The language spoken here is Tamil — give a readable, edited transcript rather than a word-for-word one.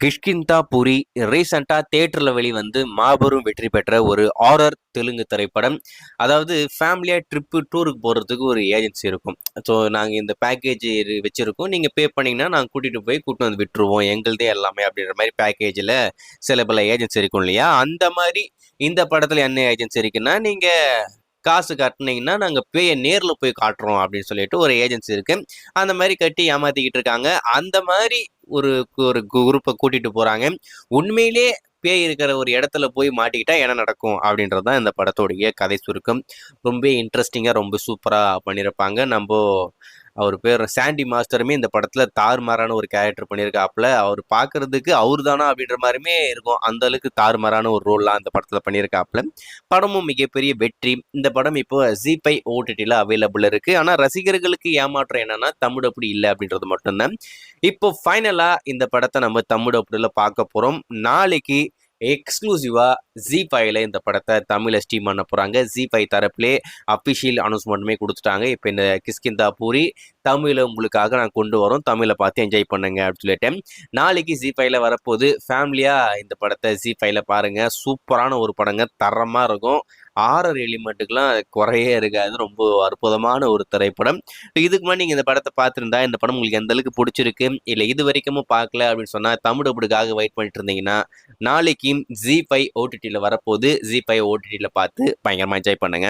கிஷ்கிந்தா புரி ரீசெண்டா தியேட்டர்ல வெளிவந்து மாபெரும் வெற்றி பெற்ற ஒரு ஹாரர் தெலுங்கு திரைப்படம். அதாவது ஃபேமிலியா டூருக்கு போறதுக்கு ஒரு ஏஜென்சி இருக்கும். ஸோ நாங்க இந்த பேக்கேஜ் வச்சிருக்கோம். நீங்க பே பண்ணீங்கன்னா நாங்க கூட்டிட்டு வந்து விட்டுருவோம். எங்களுதே எல்லாமே அப்படின்ற மாதிரி பேக்கேஜ்ல சில பல ஏஜென்சி இருக்கும் இல்லையா? அந்த மாதிரி இந்த படத்துல என்ன ஏஜென்சி இருக்குன்னா, நீங்க காசு கட்டுனீங்கன்னா நாங்க பேய நேர்ல போய் காட்டுறோம் அப்படின்னு சொல்லிட்டு ஒரு ஏஜென்சி இருக்கு. அந்த மாதிரி கட்டி ஏமாத்திக்கிட்டு இருக்காங்க. அந்த மாதிரி ஒரு ஒரு குரூப்பை கூட்டிட்டு போறாங்க. உண்மையிலே பேய் இருக்கிற ஒரு இடத்துல போய் மாட்டிக்கிட்டா என்ன நடக்கும் அப்படின்றது தான் இந்த படத்தோடைய கதை சுருக்கம். ரொம்ப இன்ட்ரெஸ்டிங்கா ரொம்ப சூப்பரா பண்ணியிருப்பாங்க. அவர் பேர் சாண்டி மாஸ்டருமே இந்த படத்துல தாறுமாறான ஒரு கேரக்டர் பண்ணியிருக்காப்புல. அவர் பார்க்கறதுக்கு அவர் தானா அப்படின்ற மாதிரியுமே இருக்கும். அந்த அளவுக்கு தாறுமாறான ஒரு ரோல்லாம் அந்த படத்துல பண்ணியிருக்காப்புல. படமும் மிகப்பெரிய வெற்றி. இந்த படம் இப்போ ஜீ5 ஓடிடில அவைலபிள் இருக்கு. ஆனா ரசிகர்களுக்கு ஏமாற்றம் என்னன்னா தமிழ் அப்படி இல்லை அப்படின்றது மட்டும்தான். இப்போ ஃபைனலா இந்த படத்தை நம்ம தமிழ் அப்படில பார்க்க போறோம். நாளைக்கு எக்ஸ்க்ளூசிவா ஜீ5ல இந்த படத்தை தமிழ்ல ஸ்ட்ரீம் பண்ண போறாங்க. ஜீ5 தரப்புலே அபிஷியல் அனௌன்ஸ்மெண்ட்டுமே கொடுத்துட்டாங்க. இப்போ இந்த கிஷ்கிந்தா பூரி தமிழ்ல உங்களுக்காக நான் கொண்டு வரோம். தமிழை பார்த்து என்ஜாய் பண்ணுங்க அப்படின்னு சொல்லிட்டேன். நாளைக்கு ஜீ5ல வரப்போது ஃபேமிலியா இந்த படத்தை ஜீ5ல பாருங்க. சூப்பரான ஒரு படங்க, தரமா இருக்கும். ஆரர் எலிமெண்ட்டுக்கெல்லாம் குறையே இருக்காது. ரொம்ப அற்புதமான ஒரு திரைப்படம். இதுக்கு முன்னாடி நீங்க இந்த படத்தை பார்த்துருந்தா இந்த படம் உங்களுக்கு எந்த அளவுக்கு பிடிச்சிருக்கு, இல்லை இது வரைக்கும் பார்க்கல அப்படின்னு சொன்னா தமிழ் டப்புக்காக வெயிட் பண்ணிட்டு இருந்தீங்கன்னா, நாளைக்கு ஜீ5 ஓடிடியில் வரப்போது. ஜீ5 ஓடிடியில் பார்த்து பயங்கரமா என்ஜாய் பண்ணுங்க.